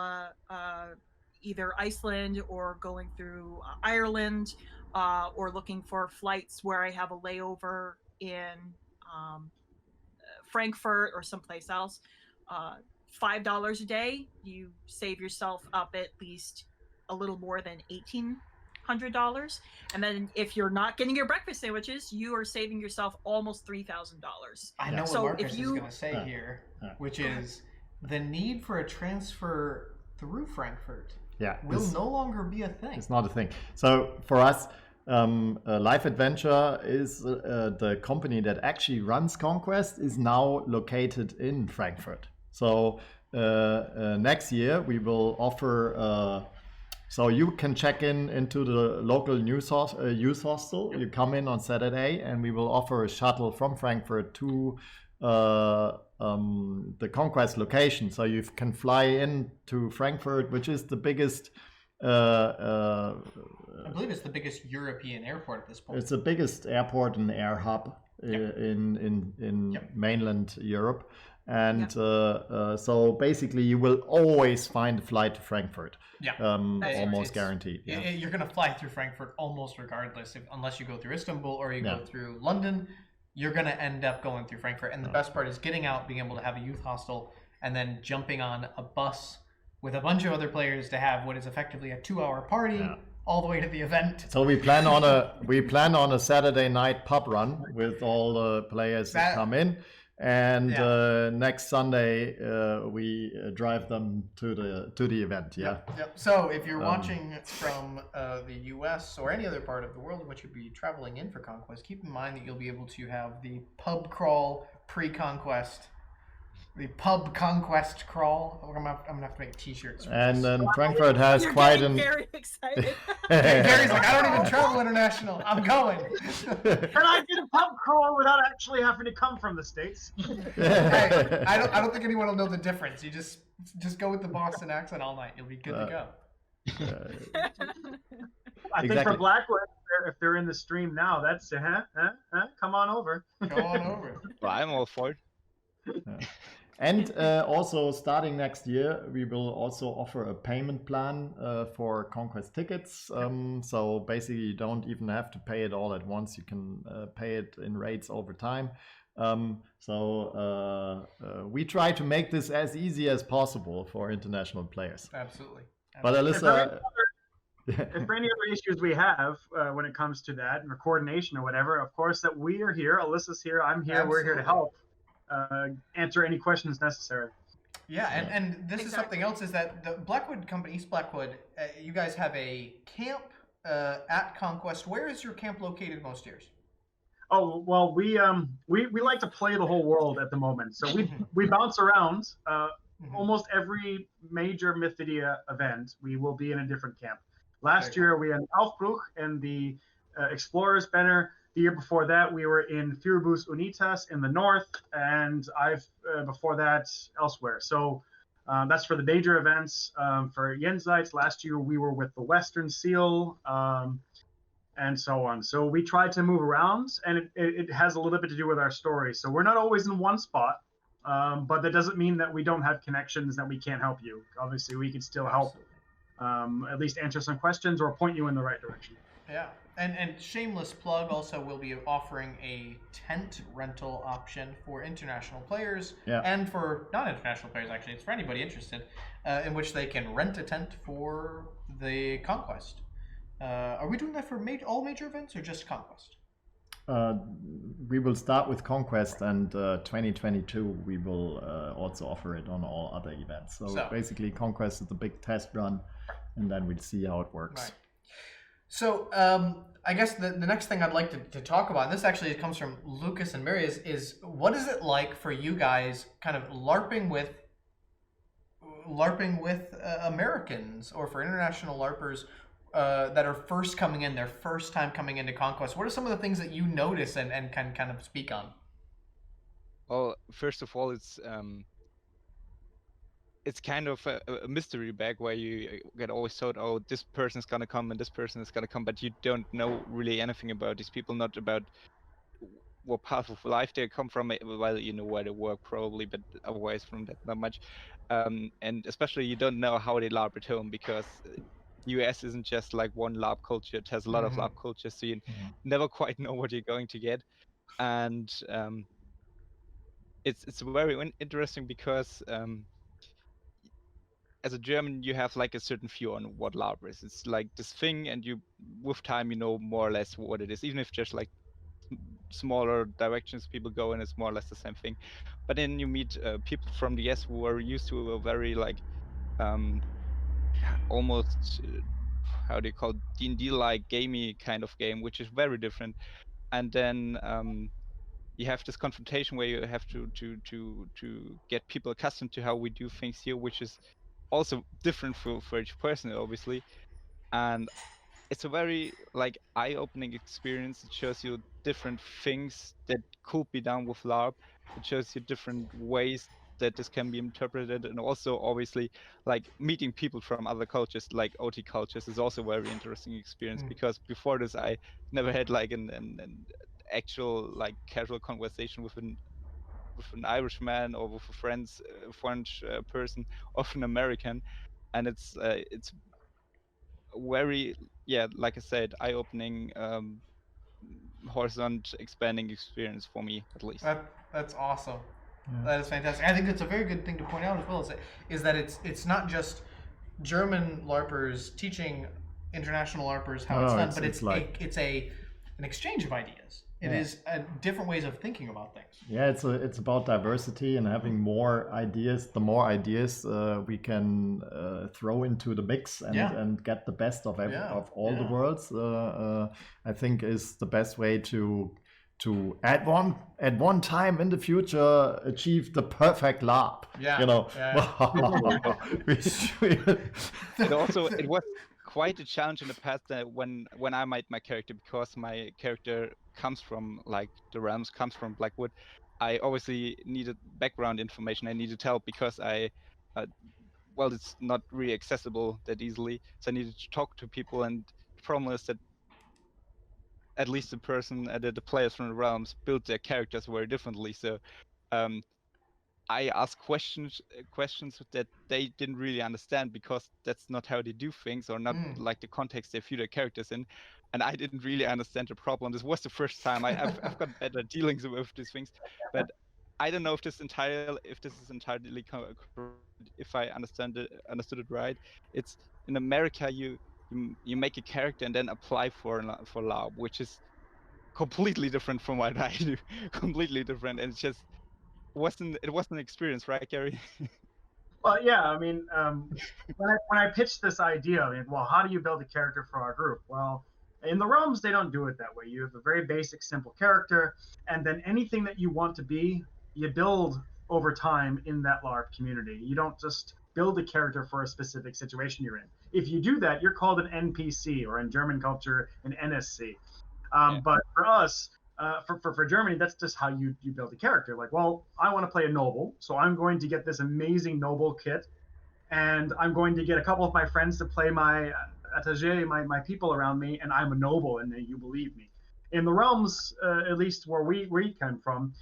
either Iceland or going through Ireland, or looking for flights where I have a layover in Frankfurt or someplace else. $5 a day, you save yourself up at least a little more than $1,800. And then if you're not getting your breakfast sandwiches, you are saving yourself almost $3,000. I know what Marcus is going to say here, which is the need for a transfer through Frankfurt will no longer be a thing. It's not a thing. So for us, Life Adventure is the company that actually runs Conquest, is now located in Frankfurt. So next year we will offer, so you can check into the local youth hostel. You come in on Saturday and we will offer a shuttle from Frankfurt to the Conquest location. So you can fly in to Frankfurt, which is the biggest I believe it's the biggest European airport at this point. It's the biggest airport and air hub in mainland Europe. And so basically you will always find a flight to Frankfurt. Almost guaranteed. You're going to fly through Frankfurt almost regardless, unless you go through Istanbul or you go through London. You're going to end up going through Frankfurt. And the best part is getting out, being able to have a youth hostel, and then jumping on a bus with a bunch of other players to have what is effectively a 2-hour party all the way to the event. So we plan on a Saturday night pub run with all the players that come in, and next Sunday we drive them to the event. Yeah. Yep. So if you're watching from the U.S. or any other part of the world in which you'd be traveling in for Conquest, keep in mind that you'll be able to have the pub crawl pre-Conquest. The pub conquest crawl. I'm gonna have to make T-shirts. And then Frankfurt has You're quite getting very excited. Gary's like, I don't even travel international. I'm going. Can I get a pub crawl without actually having to come from the States? Hey, I don't think anyone will know the difference. You just go with the Boston accent all night. You'll be good to go. I think for Blackwood, if they're in the stream now, that's come on over. Come on over. Well, I'm all for it. And also starting next year, we will also offer a payment plan for Conquest tickets. So basically, you don't even have to pay it all at once. You can pay it in rates over time. We try to make this as easy as possible for international players. Absolutely. But Alyssa, if for any other issues we have when it comes to that or coordination or whatever, of course that we are here. Alyssa's here. I'm here. Absolutely. We're here to help. Answer any questions necessary. Yeah, and this is something else, is that the Blackwood company, East Blackwood, you guys have a camp at Conquest. Where is your camp located most years? Oh, well, we like to play the whole world at the moment. So we bounce around almost every major Mythidia event. We will be in a different camp. Last year we had Aufbruch and the Explorers banner. The year before that, we were in Firibus Unitas in the north, and before that elsewhere. So that's for the major events. For Jenseits, last year we were with the Western Seal, and so on. So we try to move around, and it has a little bit to do with our story. So we're not always in one spot, but that doesn't mean that we don't have connections that we can't help you. Obviously, we can still help, at least answer some questions or point you in the right direction. Yeah. And shameless plug, also we'll be offering a tent rental option for international players and for non-international players, actually. It's for anybody interested, in which they can rent a tent for the Conquest. Are we doing that for all major events or just Conquest? We will start with Conquest, and 2022 we will also offer it on all other events. So basically Conquest is the big test run, and then we'll see how it works. Right. So I guess the next thing I'd like to talk about, and this actually comes from Lucas and Mary, is what is it like for you guys kind of LARPing with Americans, or for international LARPers that are first coming in, their first time coming into Conquest? What are some of the things that you notice and can kind of speak on? Well, first of all, it's kind of a mystery bag where you get always told, oh, this person is gonna come and this person is gonna come, but you don't know really anything about these people, not about what path of life they come from. Well, you know where they work probably, but otherwise from that not much. And especially you don't know how they LARP at home, because US isn't just like one LARP culture. It has a lot of LARP cultures, so you never quite know what you're going to get. And it's very interesting because as a German, you have like a certain view on what LARP is. It's like this thing, and you, with time, you know more or less what it is, even if just like smaller directions people go in, it's more or less the same thing. But then you meet people from the US who are used to a very like almost how do you call it, D&D like gamey kind of game, which is very different. And then you have this confrontation where you have to get people accustomed to how we do things here, which is also different for each person, obviously. And it's a very like eye-opening experience. It shows you different things that could be done with LARP. It shows you different ways that this can be interpreted, and also obviously like meeting people from other cultures, like OT cultures, is also a very interesting experience, because before this I never had like an actual like casual conversation with an Irishman or with a French person, or an American, and it's very, like I said, eye-opening, horizontal expanding experience for me, at least. That's awesome. That is fantastic. I think that's a very good thing to point out as well, is that it's not just German LARPers teaching international LARPers how it's done, but it's it's an exchange of ideas. It is different ways of thinking about things. Yeah, it's about diversity and having more ideas. The more ideas we can throw into the mix and get the best of all the worlds, I think is the best way to at one time in the future achieve the perfect LARP. Yeah. You know. And also, it was quite a challenge in the past when I made my character, because my character comes from the realms, comes from Blackwood. I obviously needed background information. I needed help because it's not really accessible that easily. So I needed to talk to people, and the problem is that at least the players from the realms build their characters very differently. So I asked questions that they didn't really understand, because that's not how they do things, or not like the context they view their characters in. And I didn't really understand the problem. This was the first time. I've got better dealings with these things, but I don't know if this is entirely correct, if I understood it right. It's in America, you make a character and then apply for LARP, which is completely different from what I do. Completely different, and it wasn't an experience, right, Gary? Well, yeah. I mean, when I pitched this idea, well, how do you build a character for our group? Well, in the realms, they don't do it that way. You have a very basic, simple character, and then anything that you want to be, you build over time in that LARP community. You don't just build a character for a specific situation you're in. If you do that, you're called an NPC, or in German culture, an NSC. But for us, for Germany, that's just how you build a character. Like, well, I want to play a noble, so I'm going to get this amazing noble kit, and I'm going to get a couple of my friends to play my attaché, my people around me, and I'm a noble, and then you believe me. In the realms, at least where we come from,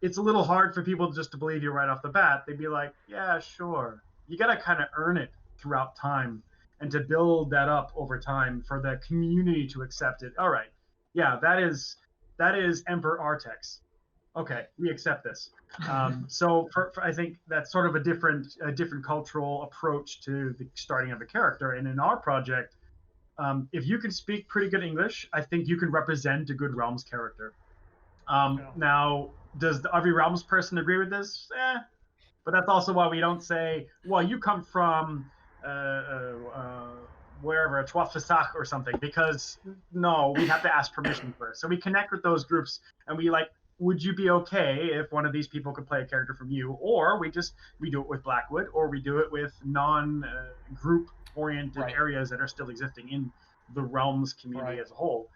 it's a little hard for people just to believe you right off the bat. They'd be like, yeah, sure. You got to kind of earn it throughout time, and to build that up over time for the community to accept it. All right. Yeah, that is Emperor Artex. Okay, we accept this. So for I think that's sort of a different cultural approach to the starting of a character. And in our project, if you can speak pretty good English, I think you can represent a good Realms character. Now, does every Realms person agree with this? But that's also why we don't say, well, you come from wherever, Trois-Fassach or something, because no, we have to ask permission first. So we connect with those groups, and we would you be okay if one of these people could play a character from you? Or we do it with Blackwood, or we do it with non-group oriented areas that are still existing in the Realms community as a whole.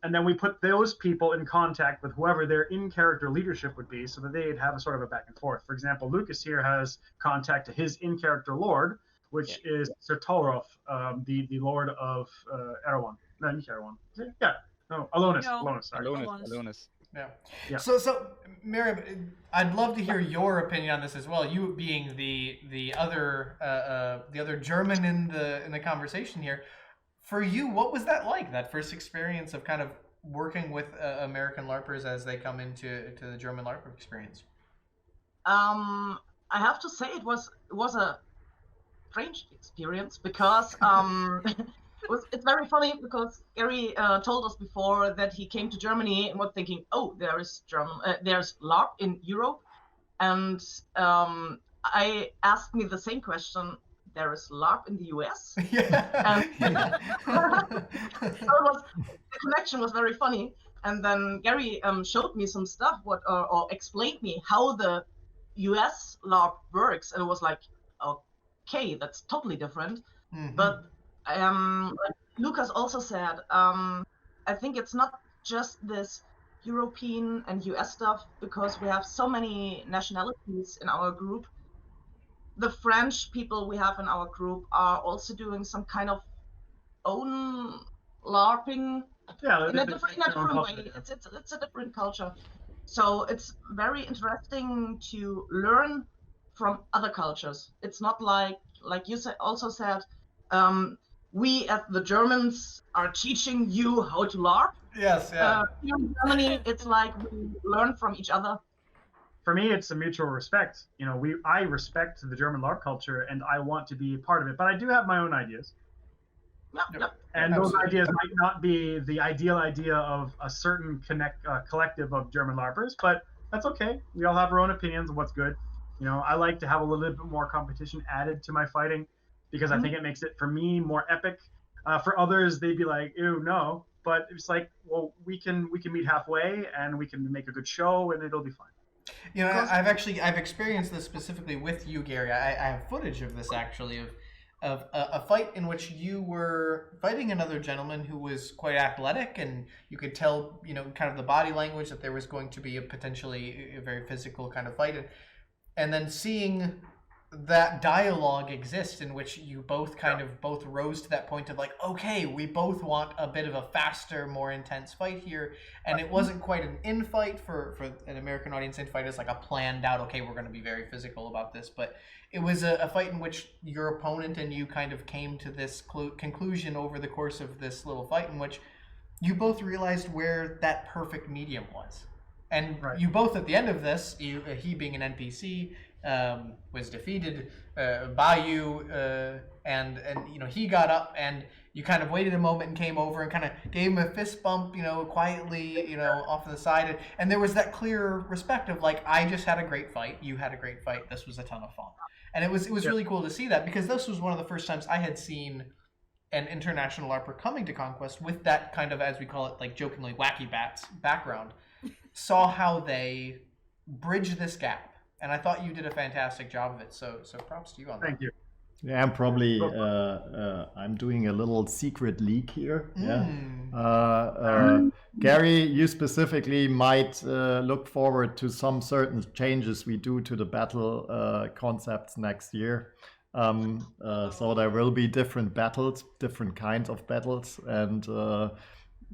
And then we put those people in contact with whoever their in-character leadership would be, so that they'd have a sort of a back and forth. For example, Lucas here has contact to his in-character lord, which is Sir Tolroth, the Lord of Erewhon. No, not Erewhon. Yeah. No, Alonus. No. Alonus, sorry. Alonus. Yeah. So Miriam, I'd love to hear your opinion on this as well. You being the other German in the conversation here. For you, what was that like? That first experience of kind of working with American LARPers as they come into the German LARPer experience? I have to say it was a strange experience, because it's very funny, because Gary told us before that he came to Germany and was thinking, oh, there's LARP in Europe, and I asked me the same question. There is LARP in the US. Yeah. So the connection was very funny. And then Gary showed me some stuff, or explained me how the US LARP works, and it was like, okay, that's totally different. Mm-hmm. But like Lucas also said, I think it's not just this European and US stuff, because we have so many nationalities in our group. The French people we have in our group are also doing some kind of own LARPing in a different way. It's a different culture. So it's very interesting to learn from other cultures. It's not like you also said, we as the Germans are teaching you how to LARP. Yes, yeah. Here in Germany, it's like we learn from each other. For me, it's a mutual respect. I respect the German LARP culture, and I want to be a part of it. But I do have my own ideas. And those Absolutely. ideas might not be the ideal idea of a certain collective of German LARPers, but that's okay. We all have our own opinions of what's good. You know, I like to have a little bit more competition added to my fighting because I think it makes it, for me, more epic. For others, they'd be like, ew, no. But it's like, well, we can meet halfway and we can make a good show and it'll be fine. You know, I've experienced this specifically with you, Gary. I have footage of this actually of a fight in which you were fighting another gentleman who was quite athletic, and you could tell, you know, kind of the body language that there was going to be a potentially a very physical kind of fight, and then seeing that dialogue exist in which you both kind of both rose to that point of like, okay, we both want a bit of a faster, more intense fight here. And it wasn't quite an in-fight for an American audience. In-fight is like a planned out, okay, we're going to be very physical about this. But it was a fight in which your opponent and you kind of came to this conclusion over the course of this little fight in which you both realized where that perfect medium was. And you both, at the end of this, he being an NPC, was defeated by you, and you know, he got up and you kind of waited a moment and came over and kind of gave him a fist bump, you know, quietly, you know, off to the side, and there was that clear respect of like, I just had a great fight, you had a great fight, this was a ton of fun. And it was really cool to see that, because this was one of the first times I had seen an international LARPer coming to Conquest with that kind of, as we call it, like jokingly, wacky bats background. Saw how they bridge this gap, and I thought you did a fantastic job of it. So props to you on that. Thank you. Yeah, I'm probably I'm doing a little secret leak here. Yeah, Gary, you specifically might look forward to some certain changes we do to the battle concepts next year. So there will be different battles, different kinds of battles, and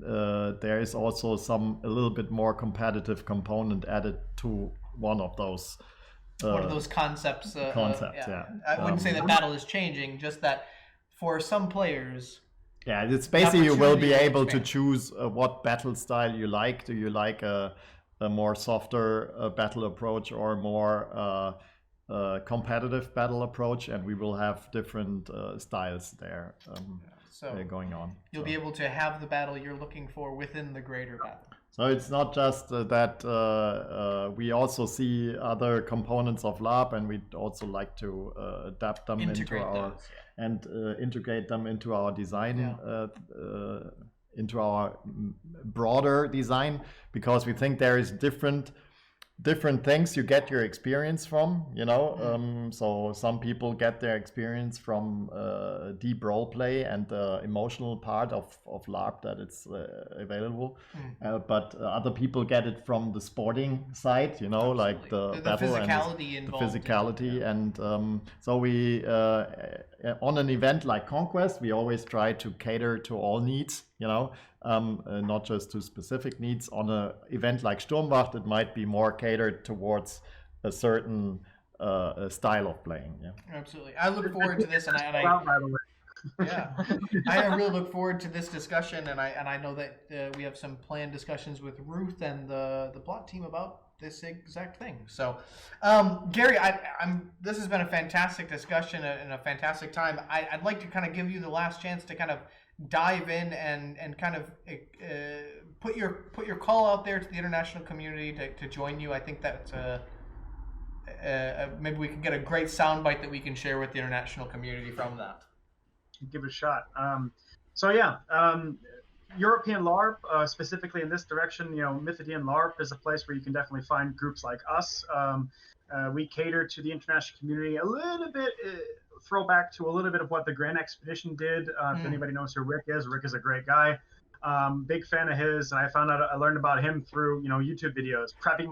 there is also a little bit more competitive component added to one of those. One of those concepts. Yeah. I wouldn't say that battle is changing, just that for some players. Yeah, it's basically you will be able to choose what battle style you like. Do you like a more softer battle approach or more competitive battle approach? And we will have different styles there. Going on. You'll be able to have the battle you're looking for within the greater battle. So it's not just that we also see other components of LARP, and we'd also like to adapt them integrate them into our design, into our broader design, because we think there is different things you get your experience from, you know. So some people get their experience from deep role play and the emotional part of LARP that it's available, but other people get it from the sporting side, you know. Absolutely. Like the battle physicality and the physicality, and so we on an event like Conquest, we always try to cater to all needs, you know. Not just to specific needs. On an event like Sturmwacht, it might be more catered towards a certain style of playing. Yeah, absolutely. I look forward to this, and I really look forward to this discussion, and I know that we have some planned discussions with Ruth and the plot team about this exact thing. So, Gary, this has been a fantastic discussion and a fantastic time. I'd like to kind of give you the last chance to kind of dive in and kind of put your call out there to the international community to join you. I think that maybe we can get a great soundbite that we can share with the international community from that. Give it a shot. European LARP, specifically in this direction, you know, Mythidian LARP is a place where you can definitely find groups like us. We cater to the international community a little bit, throwback to a little bit of what the Grand Expedition did. If anybody knows who Rick is a great guy. Big fan of his, and I learned about him through, you know, YouTube videos, amping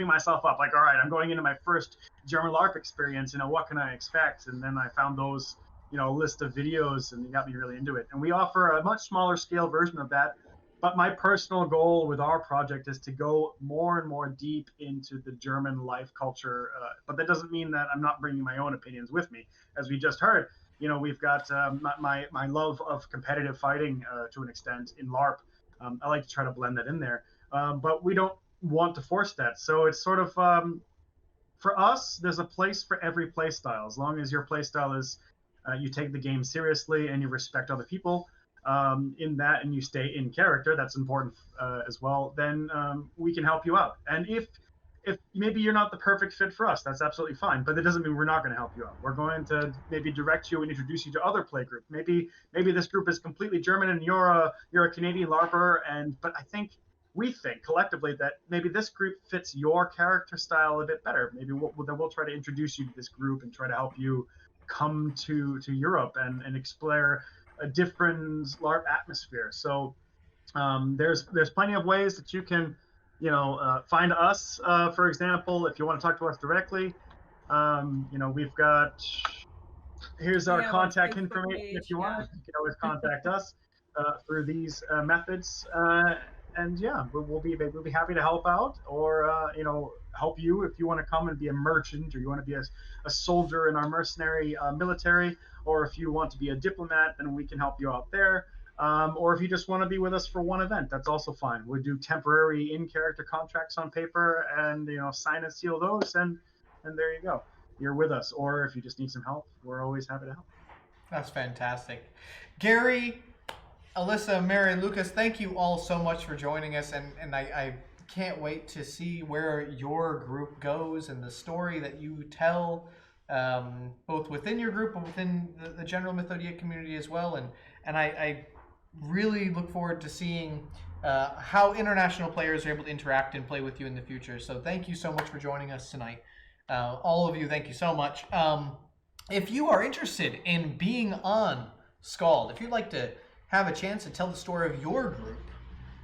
myself up, like, all right, I'm going into my first German LARP experience, you know, what can I expect? And then I found those, you know, list of videos, and it got me really into it. And we offer a much smaller scale version of that. But my personal goal with our project is to go more and more deep into the German life culture. But that doesn't mean that I'm not bringing my own opinions with me. As we just heard, you know, we've got my love of competitive fighting to an extent in LARP. I like to try to blend that in there. But we don't want to force that. So it's sort of, for us, there's a place for every play style. As long as your play style is you take the game seriously and you respect other people in that, and you stay in character, that's important as well, then we can help you out. And if maybe you're not the perfect fit for us, that's absolutely fine, but that doesn't mean we're not going to help you out. We're going to maybe direct you and introduce you to other play groups. Maybe this group is completely German and you're a Canadian LARPer, but we think collectively that maybe this group fits your character style a bit better. Maybe we'll try to introduce you to this group and try to help you come to Europe and explore a different LARP atmosphere. So there's plenty of ways that you can find us. For example, if you want to talk to us directly, we've got, here's our contact information. If you want, you can always contact us through these methods. And yeah, we'll be happy to help out, or help you if you want to come and be a merchant, or you want to be a soldier in our mercenary military, or if you want to be a diplomat, then we can help you out there. Or if you just want to be with us for one event, that's also fine. We do temporary in-character contracts on paper, and sign and seal those, and there you go. You're with us. Or if you just need some help, we're always happy to help. That's fantastic. Gary, Alyssa, Mary, and Lucas, thank you all so much for joining us, and I can't wait to see where your group goes and the story that you tell, both within your group and within the general Mythodia community as well. And I really look forward to seeing how international players are able to interact and play with you in the future. So thank you so much for joining us tonight. All of you, thank you so much. If you are interested in being on SKALD, if you'd like to have a chance to tell the story of your group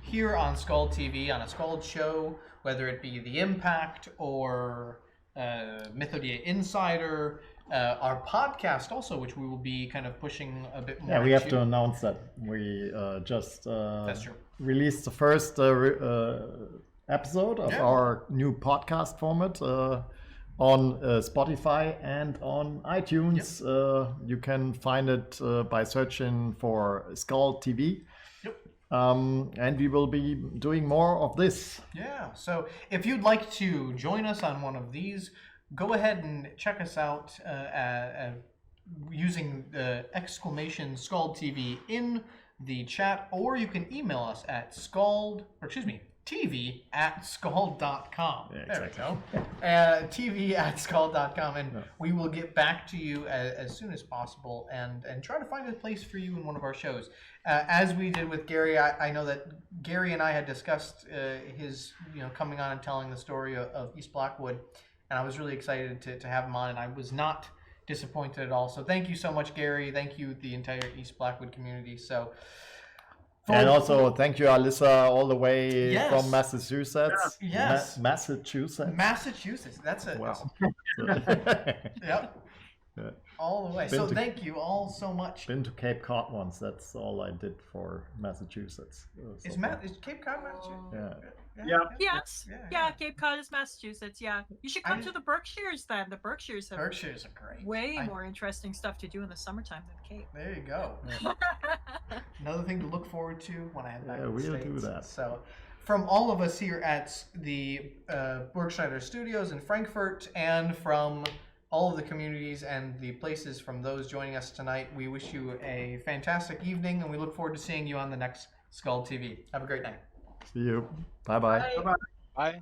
here on SKALD TV, on a SKALD show, whether it be The Impact or Mythodia Insider, our podcast also, which we will be kind of pushing a bit more. Yeah, we have to announce that we just That's true. released the first episode of our new podcast format on Spotify and on iTunes. You can find it by searching for SKALD TV. And we will be doing more of this. Yeah, so if you'd like to join us on one of these, go ahead and check us out using the exclamation SKALD TV in the chat, or you can email us at TV@skald.com. Yeah, exactly. There we go. TV@skald.com, and we will get back to you as soon as possible and try to find a place for you in one of our shows. As we did with Gary, I know that Gary and I had discussed his coming on and telling the story of East Blackwood, and I was really excited to have him on, and I was not disappointed at all. So thank you so much, Gary. Thank you, the entire East Blackwood community. So. And also, thank you, Alyssa, all the way from Massachusetts. Yes. Massachusetts. Massachusetts. That's it. Wow. Yep. All the way. So thank you all so much. Been to Cape Cod once. That's all I did for Massachusetts. Is Cape Cod Massachusetts? Yes. Yeah, Cape Cod is Massachusetts. Yeah. You should come to the Berkshires then. The Berkshires are great. Way more interesting stuff to do in the summertime than Cape. There you go. Another thing to look forward to when I head back to the we'll States. do that. So, from all of us here at the Burgschneider Studios in Frankfurt, and from all of the communities and the places from those joining us tonight, we wish you a fantastic evening, and we look forward to seeing you on the next SKALD TV. Have a great night. See you. Bye-bye. Bye. Bye.